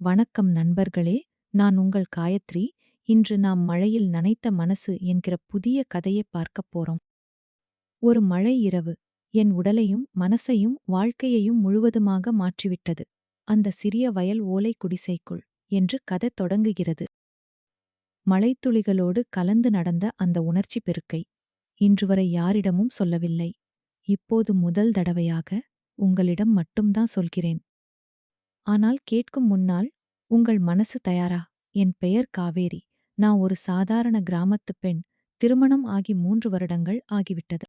வணக்கம் நண்பர்களே, நான் உங்கள் காயத்ரி. இன்று நாம் மழையில் நனைத்த மனசு என்கிற புதிய கதையை பார்க்கப் போறோம். ஒரு மழை இரவு என் உடலையும் மனசையும் வாழ்க்கையையும் முழுவதுமாக மாற்றிவிட்டது. அந்த சிறிய வயல் ஓலை குடிசைக்குள் என்று கதை தொடங்குகிறது. மழைத்துளிகளோடு கலந்து நடந்த அந்த உணர்ச்சி பெருக்கை இன்று வரை யாரிடமும் சொல்லவில்லை. இப்போது முதல் தடவையாக உங்களிடம் மட்டும்தான் சொல்கிறேன். ஆனால் கேட்கும் முன்னால் உங்கள் மனசு தயாரா? என் பெயர் காவேரி. நான் ஒரு சாதாரண கிராமத்துப் பெண். திருமணம் ஆகி 3 வருடங்கள் ஆகிவிட்டது.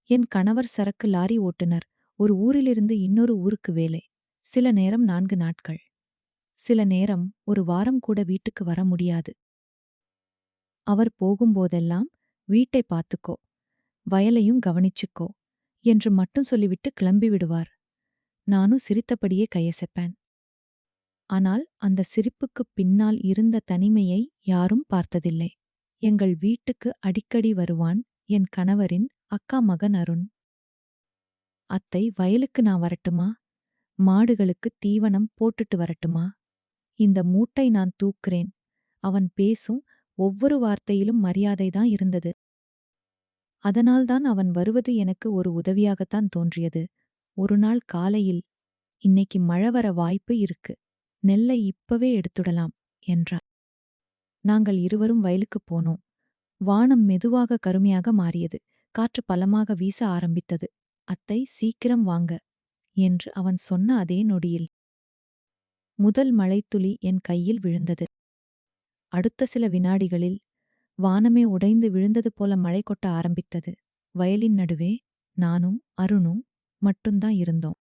என் கணவர் சரக்கு லாரி ஓட்டுனர். ஒரு ஊரிலிருந்து இன்னொரு ஊருக்கு வேலை. சில நேரம் 4 நாட்கள். சில நேரம் ஒரு வாரம் கூட வீட்டுக்கு வர முடியாது. அவர் போகும்போதெல்லாம் வீட்டை பார்த்துக்கோ, வயலையும் கவனிச்சுக்கோ என்று மட்டும் சொல்லிவிட்டு கிளம்பி விடுவார். நானும் சிரித்தபடியே கையசைப்பேன். ஆனால் அந்த சிரிப்புக்குப் பின்னால் இருந்த தனிமையை யாரும் பார்த்ததில்லை. எங்கள் வீட்டுக்கு அடிக்கடி வருவான் என் கணவரின் அக்கா மகன் அருண். அத்தை, வயலுக்கு நான் வரட்டுமா? மாடுகளுக்கு தீவனம் போட்டுட்டு வரட்டுமா? இந்த மூட்டை நான் தூக்குறேன். அவன் பேசும் ஒவ்வொரு வார்த்தையிலும் மரியாதைதான் இருந்தது. அதனால்தான் அவன் வருவது எனக்கு ஒரு உதவியாகத்தான் தோன்றியது. ஒரு நாள் காலையில், இன்னைக்கு மழை வர வாய்ப்பு இருக்கு. நெல்லை இப்பவே எடுத்துடலாம் என்றான். நாங்கள் இருவரும் வயலுக்குப் போனோம். வானம் மெதுவாக கருமையாக மாறியது. காற்று பலமாக வீச ஆரம்பித்தது. அத்தை, சீக்கிரம் வாங்க என்று அவன் சொன்ன அதே நொடியில் முதல் மழைத்துளி என் கையில் விழுந்தது. அடுத்த சில வினாடிகளில் வானமே உடைந்து விழுந்தது போல மழை கொட்ட ஆரம்பித்தது. வயலின் நடுவே நானும் அருணும் மட்டும்தான் இருந்தோம்.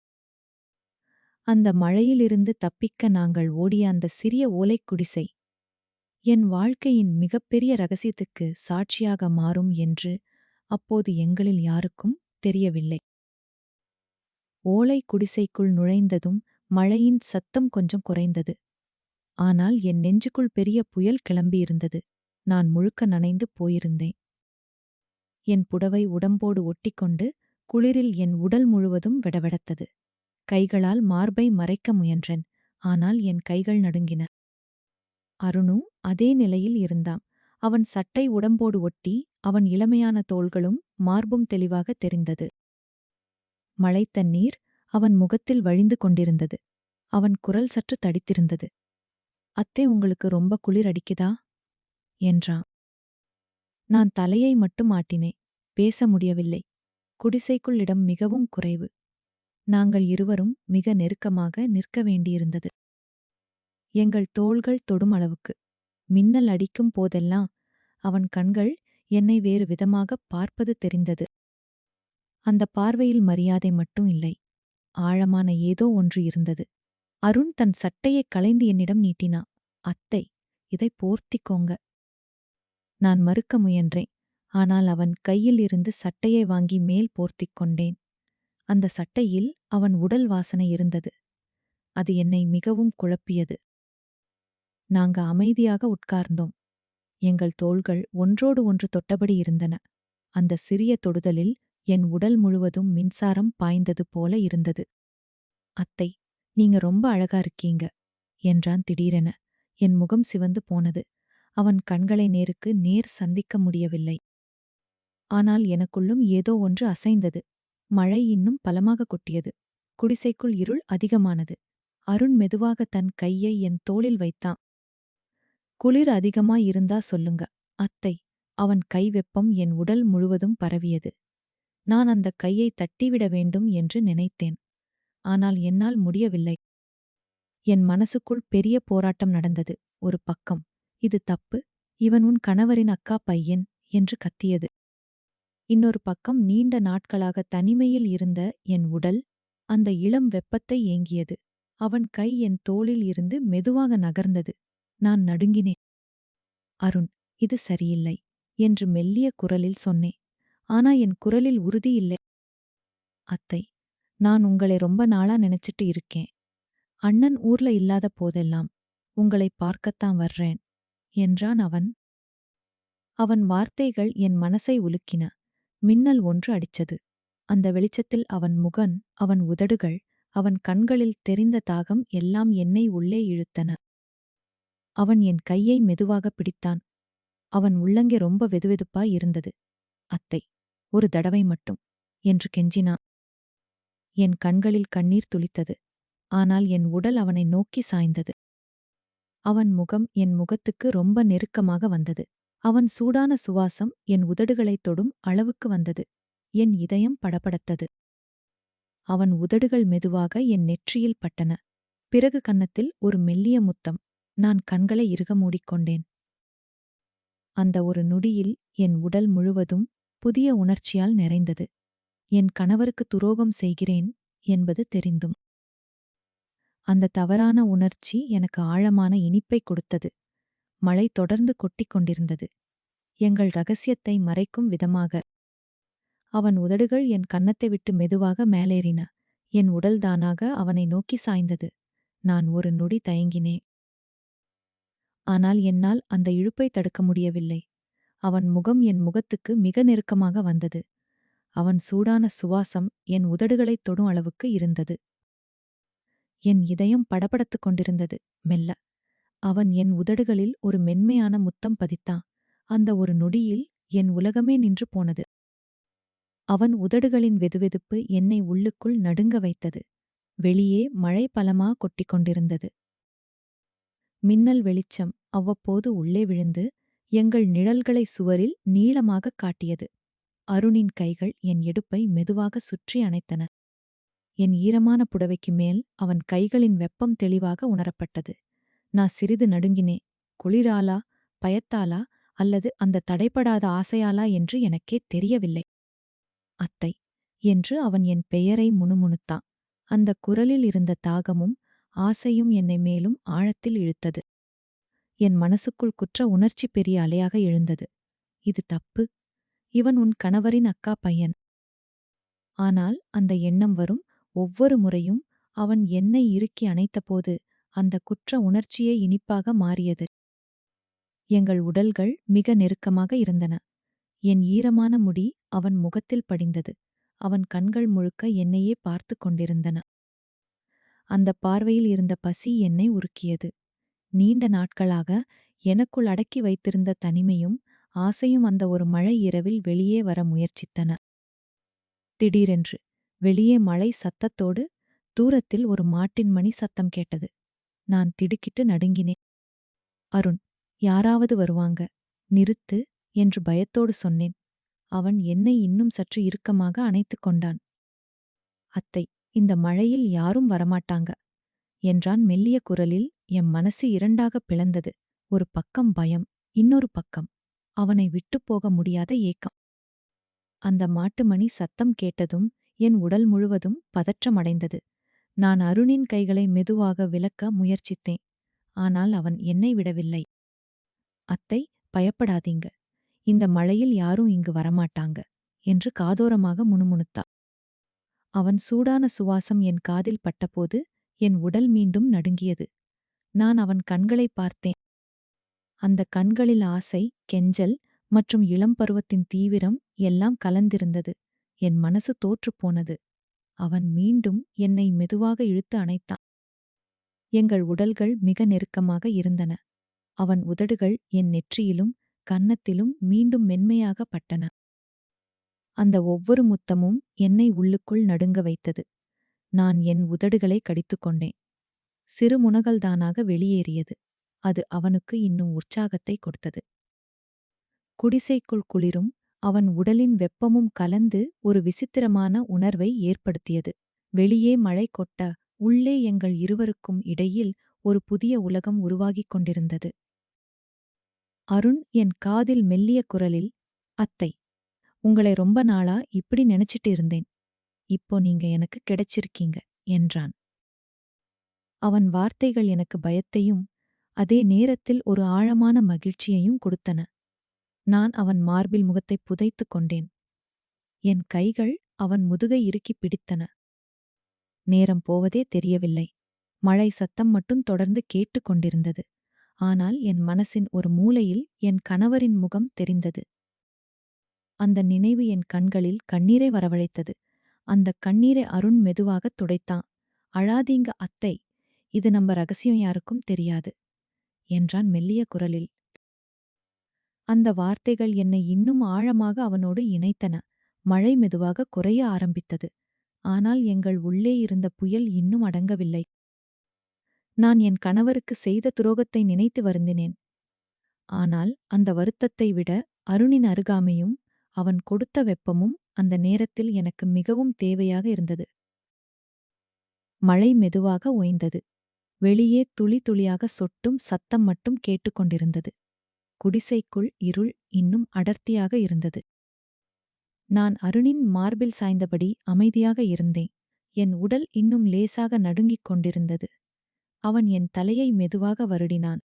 அந்த மழையிலிருந்து தப்பிக்க நாங்கள் ஓடிய அந்த சிறிய ஓலைக் குடிசை என் வாழ்க்கையின் மிகப்பெரிய ரகசியத்துக்கு சாட்சியாக மாறும் என்று அப்போது எங்களில் யாருக்கும் தெரியவில்லை. ஓலை குடிசைக்குள் நுழைந்ததும் மழையின் சத்தம் கொஞ்சம் குறைந்தது. ஆனால் என் நெஞ்சுக்குள் பெரிய புயல் கிளம்பியிருந்தது. நான் முழுக்க நனைந்து போயிருந்தேன். என் புடவை உடம்போடு ஒட்டிக்கொண்டு குளிரில் என் உடல் முழுவதும் வெடவெடத்தது. கைகளால் மார்பை மறைக்க முயன்றேன். ஆனால் என் கைகள் நடுங்கின. அருணு அதே நிலையில் இருந்தான். அவன் சட்டை உடம்போடு ஒட்டி, அவன் இளமையான தோள்களும் மார்பும் தெளிவாக தெரிந்தது. மழைத்தண்ணீர் அவன் முகத்தில் வழிந்து கொண்டிருந்தது. அவன் குரல் சற்று தடித்திருந்தது. அத்தை, உங்களுக்கு ரொம்ப குளிர் அடிக்குதா என்றான். நான் தலையை மட்டும் ஆட்டினேன். பேச முடியவில்லை. குடிசைக்குள் இடம் மிகவும் குறைவு. நாங்கள் இருவரும் மிக நெருக்கமாக நிற்க வேண்டியிருந்தது. எங்கள் தோள்கள் தொடும் அளவுக்கு. மின்னல் அடிக்கும் போதெல்லாம் அவன் கண்கள் என்னை வேறு விதமாக பார்ப்பது தெரிந்தது. அந்த பார்வையில் மரியாதை மட்டும் இல்லை, ஆழமான ஏதோ ஒன்று இருந்தது. அருண் தன் சட்டையைக் களைந்து என்னிடம் நீட்டினான். அத்தை, இதை போர்த்திக்கோங்க. நான் மறுக்க முயன்றேன். ஆனால் அவன் கையில் இருந்து சட்டையை வாங்கி மேல் போர்த்திக் கொண்டேன். அந்த சட்டையில் அவன் உடல் வாசனை இருந்தது. அது என்னை மிகவும் குழப்பியது. நாங்க அமைதியாக உட்கார்ந்தோம். எங்கள் தோள்கள் ஒன்றோடு ஒன்று தொட்டபடி இருந்தன. அந்த சிறிய தொடுதலில் என் உடல் முழுவதும் மின்சாரம் பாய்ந்தது போல இருந்தது. அத்தை, நீங்க ரொம்ப அழகா இருக்கீங்க என்றான் திடீரென. என் முகம் சிவந்து போனது. அவன் கண்களை நேருக்கு நேர் சந்திக்க முடியவில்லை. ஆனால் எனக்குள்ளும் ஏதோ ஒன்று அசைந்தது. மழை இன்னும் பலமாக கொட்டியது. குடிசைக்குள் இருள் அதிகமானது. அருண் மெதுவாக தன் கையை என் தோளில் வைத்தான். குளிர் அதிகமாயிருந்தா சொல்லுங்க அத்தை. அவன் கை வெப்பம் என் உடல் முழுவதும் பரவியது. நான் அந்த கையை தட்டிவிட வேண்டும் என்று நினைத்தேன். ஆனால் என்னால் முடியவில்லை. என் மனசுக்குள் பெரிய போராட்டம் நடந்தது. ஒரு பக்கம், இது தப்பு, இவன் உன் கணவரின் அக்கா பையன் என்று கத்தியது. இன்னொரு பக்கம், நீண்ட நாட்களாக தனிமையில் இருந்த என் உடல் அந்த இளம் வெப்பத்தை ஏங்கியது. அவன் கை என் தோளில் இருந்து மெதுவாக நகர்ந்தது. நான் நடுங்கினேன். அருண், இது சரியில்லை என்று மெல்லிய குரலில் சொன்னேன். ஆனா என் குரலில் உறுதி இல்லை. அத்தை, நான் உங்களை ரொம்ப நாளா நினைச்சிட்டு இருக்கேன். அண்ணன் ஊர்ல இல்லாத போதெல்லாம் உங்களை பார்க்கத்தான் வர்றேன் என்றான் அவன். அவன் வார்த்தைகள் என் மனசை உலுக்கின. மின்னல் ஒன்று அடிச்சது. அந்த வெளிச்சத்தில் அவன் முகன், அவன் உதடுகள், அவன் கண்களில் தெரிந்த தாகம் எல்லாம் என்னை உள்ளே இழுத்தன. அவன் என் கையை மெதுவாக பிடித்தான். அவன் உள்ளங்கை ரொம்ப வெதுவெதுப்பாய் இருந்தது. அத்தை, ஒரு தடவை மட்டும் என்று கெஞ்சினான். என் கண்களில் கண்ணீர் துளித்தது. ஆனால் என் உடல் அவனை நோக்கி சாய்ந்தது. அவன் முகம் என் முகத்துக்கு ரொம்ப நெருக்கமாக வந்தது. அவன் சூடான சுவாசம் என் உதடுகளைத் தொடும் அளவுக்கு வந்தது. என் இதயம் படபடத்தது. அவன் உதடுகள் மெதுவாக என் நெற்றியில் பட்டன. பிறகு கன்னத்தில் ஒரு மெல்லிய முத்தம். நான் கண்களை இறுக மூடிக்கொண்டேன். அந்த ஒரு நொடியில் என் உடல் முழுவதும் புதிய உணர்ச்சியால் நிறைந்தது. என் கணவருக்கு துரோகம் செய்கிறேன் என்பது தெரிந்தும். அந்த தவறான உணர்ச்சி எனக்கு ஆழமான இனிப்பை கொடுத்தது. மழை தொடர்ந்து கொட்டிக் கொண்டிருந்தது. எங்கள் ரகசியத்தை மறைக்கும் விதமாக. அவன் உதடுகள் என் கன்னத்தை விட்டு மெதுவாக மேலேறின. என் உடல் தானாக அவனை நோக்கி சாய்ந்தது. நான் ஒரு நொடி தயங்கினேன். ஆனால் என்னால் அந்த இழுப்பை தடுக்க முடியவில்லை. அவன் முகம் என் முகத்துக்கு மிக நெருக்கமாக வந்தது. அவன் சூடான சுவாசம் என் உதடுகளைத் தொடும் அளவுக்கு இருந்தது. என் இதயம் படபடத்துக் கொண்டிருந்தது. மெல்ல அவன் என் உதடுகளில் ஒரு மென்மையான முத்தம் பதித்தான். அந்த ஒரு நொடியில் என் உலகமே நின்று போனது. அவன் உதடுகளின் வெதுவெதுப்பு என்னை உள்ளுக்குள் நடுங்க வைத்தது. வெளியே மழை பலமா கொட்டிக் கொண்டிருந்தது. மின்னல் வெளிச்சம் அவ்வப்போது உள்ளே விழுந்து எங்கள் நிழல்களை சுவரில் நீளமாகக் காட்டியது. அருணின் கைகள் என் இடுப்பை மெதுவாக சுற்றி அணைத்தன. என் ஈரமான புடவைக்கு மேல் அவன் கைகளின் வெப்பம் தெளிவாக உணரப்பட்டது. நான் சிறிது நடுங்கினேன். குளிராலா, பயத்தாலா அல்லது அந்த தடைபடாத ஆசையாலா என்று எனக்கே தெரியவில்லை. அத்தை என்று அவன் என் பெயரை முணுமுணுத்தான். அந்த குரலில் இருந்த தாகமும் ஆசையும் என்னை மேலும் ஆழத்தில் இழுத்தது. என் மனசுக்குள் குற்ற உணர்ச்சி பெரிய அலையாக எழுந்தது. இது தப்பு. இவன் உன் கணவரின் அக்கா பையன். ஆனால் அந்த எண்ணம் வரும் ஒவ்வொரு முறையும் அவன் என்னை இறுக்கி அணைத்தபோது அந்த குற்ற உணர்ச்சியே இனிப்பாக மாறியது. எங்கள் உடல்கள் மிக நெருக்கமாக இருந்தன. என் ஈரமான முடி அவன் முகத்தில் படிந்தது. அவன் கண்கள் முழுக்க என்னையே பார்த்து கொண்டிருந்தன. அந்த பார்வையில் இருந்த பசி என்னை உருக்கியது. நீண்ட நாட்களாக எனக்குள் அடக்கி வைத்திருந்த தனிமையும் ஆசையும் அந்த ஒரு மழை இரவில் வெளியே வர முயற்சித்தன. திடீரென்று வெளியே மழை சத்தத்தோடு தூரத்தில் ஒரு மாட்டின் மணி சத்தம் கேட்டது. நான் திடுக்கிட்டு நடுங்கினேன். அருண், யாராவது வருவாங்க, நிறுத்து என்று பயத்தோடு சொன்னேன். அவன் என்னை இன்னும் சற்று இறுக்கமாக அணைத்துக் கொண்டான். அத்தை, இந்த மழையில் யாரும் வரமாட்டாங்க என்றான் மெல்லிய குரலில். என் மனசு இரண்டாகப் பிளந்தது. ஒரு பக்கம் பயம், இன்னொரு பக்கம் அவனை விட்டுப் போக முடியாத ஏக்கம். அந்த மாட்டு மணி சத்தம் கேட்டதும் என் உடல் முழுவதும் பதற்றமடைந்தது. நான் அருணின் கைகளை மெதுவாக விலக்க முயற்சித்தேன். ஆனால் அவன் என்னை விடவில்லை. அத்தை, பயப்படாதீங்க. இந்த மழையில் யாரும் இங்கு வரமாட்டாங்க என்று காதோரமாக முணுமுணுத்தான். அவன் சூடான சுவாசம் என் காதில் பட்டபோது என் உடல் மீண்டும் நடுங்கியது. நான் அவன் கண்களை பார்த்தேன். அந்த கண்களில் ஆசை, கெஞ்சல் மற்றும் இளம் பருவத்தின் தீவிரம் எல்லாம் கலந்திருந்தது. என் மனசு தோற்றுப்போனது. அவன் மீண்டும் என்னை மெதுவாக இழுத்து அணைத்தான். எங்கள் உடல்கள் மிக நெருக்கமாக இருந்தன. அவன் உதடுகள் என் நெற்றியிலும் கன்னத்திலும் மீண்டும் மென்மையாக பட்டன. அந்த ஒவ்வொரு முத்தமும் என்னை உள்ளுக்குள் நடுங்க வைத்தது. நான் என் உதடுகளை கடித்துக்கொண்டேன். சிறு முனகல்தானாக வெளியேறியது. அது அவனுக்கு இன்னும் உற்சாகத்தை கொடுத்தது. குடிசைக்குள் குளிரும் அவன் உடலின் வெப்பமும் கலந்து ஒரு விசித்திரமான உணர்வை ஏற்படுத்தியது. வெளியே மழை கொட்ட, உள்ளே எங்கள் இருவருக்கும் இடையில் ஒரு புதிய உலகம் உருவாகிக் கொண்டிருந்தது. அருண் என் காதில் மெல்லிய குரலில், அத்தை, உங்களை ரொம்ப நாளா இப்படி நினைச்சிட்டு இருந்தேன். இப்போ நீங்க எனக்கு கிடைச்சிருக்கீங்க என்றான். அவன் வார்த்தைகள் எனக்கு பயத்தையும் அதே நேரத்தில் ஒரு ஆழமான மகிழ்ச்சியையும் கொடுத்தன. நான் அவன் மார்பில் முகத்தை புதைத்துக் கொண்டேன். என் கைகள் அவன் முதுகை இறுக்கிப் பிடித்தன. நேரம் போவதே தெரியவில்லை. மழை சத்தம் மட்டும் தொடர்ந்து கேட்டுக் கொண்டிருந்தது. ஆனால் என் மனசின் ஒரு மூலையில் என் கணவரின் முகம் தெரிந்தது. அந்த நினைவு என் கண்களில் கண்ணீரை வரவழைத்தது. அந்த கண்ணீரை அருண் மெதுவாகத் துடைத்தான். அழாதீங்க அத்தை, இது நம்ம ரகசியம் யாருக்கும் தெரியாது என்றான் மெல்லிய குரலில். அந்த வார்த்தைகள் என்னை இன்னும் ஆழமாக அவனோடு இணைத்தன. மழை மெதுவாக குறைய ஆரம்பித்தது. ஆனால் எங்கள் உள்ளே இருந்த புயல் இன்னும் அடங்கவில்லை. நான் என் கணவருக்கு செய்த துரோகத்தை நினைத்து வருந்தினேன். ஆனால் அந்த வருத்தத்தை விட அருணின் அருகாமையும் அவன் கொடுத்த வெப்பமும் அந்த நேரத்தில் எனக்கு மிகவும் தேவையாக இருந்தது. மழை மெதுவாக ஓய்ந்தது. வெளியே துளி துளியாக சொட்டும் சத்தம் மட்டும் கேட்டுக்கொண்டிருந்தது. குடிசைக்குள் இருள் இன்னும் அடர்த்தியாக இருந்தது. நான் அருணின் மார்பில் சாய்ந்தபடி அமைதியாக இருந்தேன். என் உடல் இன்னும் லேசாக நடுங்கிக் கொண்டிருந்தது. அவன் என் தலையை மெதுவாக வருடினான்.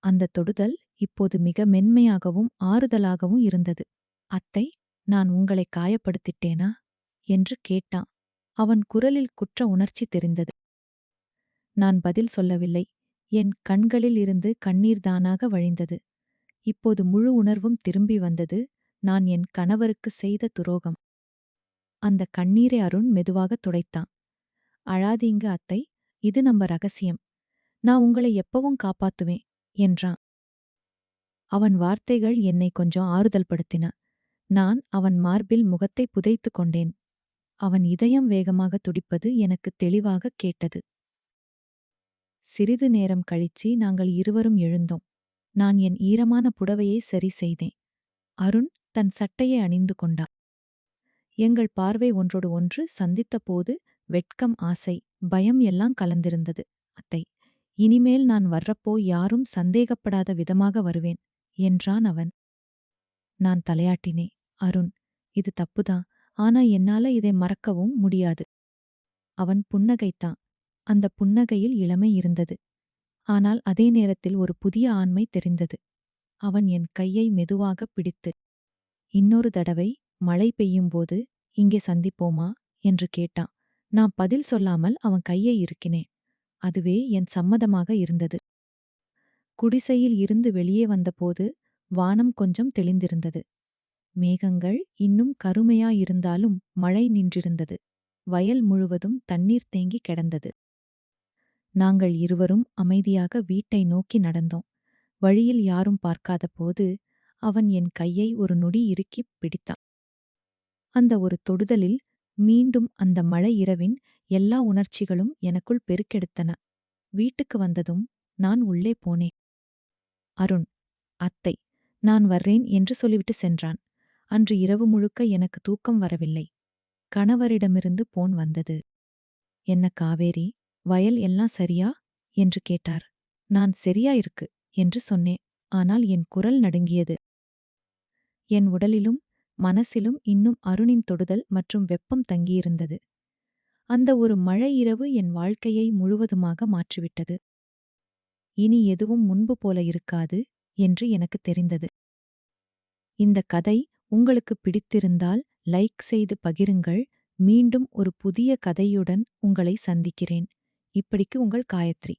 அந்த தொடுதல் இப்போது மிக மென்மையாகவும் ஆறுதலாகவும் இருந்தது. அத்தை, நான் உங்களை காயப்படுத்திட்டேனா என்று கேட்டான். அவன் குரலில் குற்ற உணர்ச்சி தெரிந்தது. நான் பதில் சொல்லவில்லை. என் கண்களில் இருந்து கண்ணீர் தானாக வழிந்தது. இப்போது முழு உணர்வும் திரும்பி வந்தது. நான் என் கணவருக்கு செய்த துரோகம். அந்த கண்ணீரை அருண் மெதுவாக துடைத்தான். அழாதீங்க அத்தை, இது நம்ம ரகசியம். நான் உங்களை எப்பவும் காப்பாத்துவேன் என்றான். அவன் வார்த்தைகள் என்னை கொஞ்சம் ஆறுதல் படுத்தின. நான் அவன் மார்பில் முகத்தை புதைத்துக் கொண்டேன். அவன் இதயம் வேகமாக துடிப்பது எனக்கு தெளிவாக கேட்டது. சிறிது நேரம் கழிச்சு நாங்கள் இருவரும் எழுந்தோம். நான் என் ஈரமான புடவையை சரி செய்தேன். அருண் தன் சட்டையை அணிந்து கொண்டார். எங்கள் பார்வை ஒன்றோடு ஒன்று சந்தித்தபோது வெட்கம், ஆசை, பயம் எல்லாம் கலந்திருந்தது. அத்தை, இனிமேல் நான் வர்றப்போ யாரும் சந்தேகப்படாத விதமாக வருவேன் என்றான் அவன். நான் தலையாட்டினேன். அருண், இது தப்புதான். ஆனா என்னால இதை மறக்கவும் முடியாது. அவன் புன்னகைத்தான். அந்த புன்னகையில் இளமை இருந்தது. ஆனால் அதே நேரத்தில் ஒரு புதிய ஆண்மை தெரிந்தது. அவன் என் கையை மெதுவாக பிடித்து, இன்னொரு தடவை மழை பெய்யும்போது இங்கே சந்திப்போமா என்று கேட்டான். நான் பதில் சொல்லாமல் அவன் கையை இறுக்கினேன். அதுவே என் சம்மதமாக இருந்தது. குடிசையில் இருந்து வெளியே வந்தபோது வானம் கொஞ்சம் தெளிந்திருந்தது. மேகங்கள் இன்னும் கருமையாயிருந்தாலும் மழை நின்றிருந்தது. வயல் முழுவதும் தண்ணீர் தேங்கி கிடந்தது. நாங்கள் இருவரும் அமைதியாக வீட்டை நோக்கி நடந்தோம். வழியில் யாரும் பார்க்காத போது அவன் என் கையை ஒரு நொடி இறுக்கிப் பிடித்தான். அந்த ஒரு தொடுதலில் மீண்டும் அந்த மழை இரவின் எல்லா உணர்ச்சிகளும் எனக்குள் பெருக்கெடுத்தன. வீட்டுக்கு வந்ததும் நான் உள்ளே போனேன். அருண், அத்தை, நான் வர்றேன் என்று சொல்லிவிட்டு சென்றான். அன்று இரவு முழுக்க எனக்கு தூக்கம் வரவில்லை. கணவரிடமிருந்து போன் வந்தது. என்ன காவேரி, வயல் எல்லாம் சரியா என்று கேட்டார். நான் சரியா இருக்கு என்று சொன்னேன். ஆனால் என் குரல் நடுங்கியது. என் உடலிலும் மனசிலும் இன்னும் அருணின் தொடுதல் மற்றும் வெப்பம் தங்கியிருந்தது. அந்த ஒரு மழை இரவு என் வாழ்க்கையை முழுவதுமாக மாற்றிவிட்டது. இனி எதுவும் முன்பு போல இருக்காது என்று எனக்கு தெரிந்தது. இந்த கதை உங்களுக்கு பிடித்திருந்தால் லைக் செய்து பகிருங்கள். மீண்டும் ஒரு புதிய கதையுடன் உங்களை சந்திக்கிறேன். இப்படிக்கு உங்கள் காயத்ரி.